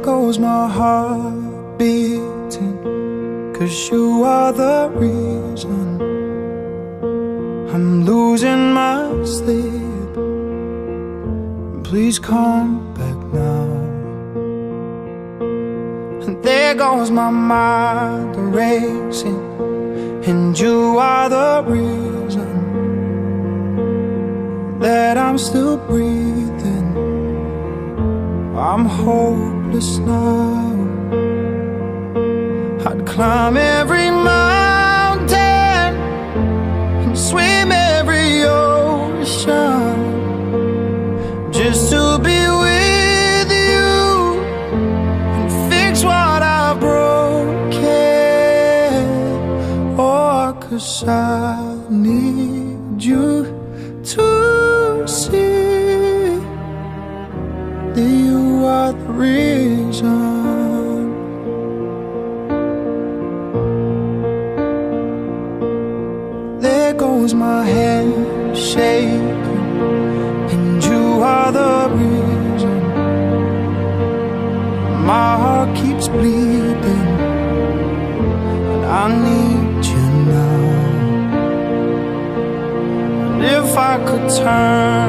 goes my heart beating, 'cause you are the reason I'm losing my sleep. Please come back now. And there goes my mind racing, and you are the reason that I'm still breathing. I'm hopeless now. I'd climb every mountain and swim every ocean just to be with you and fix what I've broken. Oh, 'cause I need you to see that you are the reason. There goes my hand shaking, and you are the reason. My heart keeps bleeding, and I need you now. And if I could turn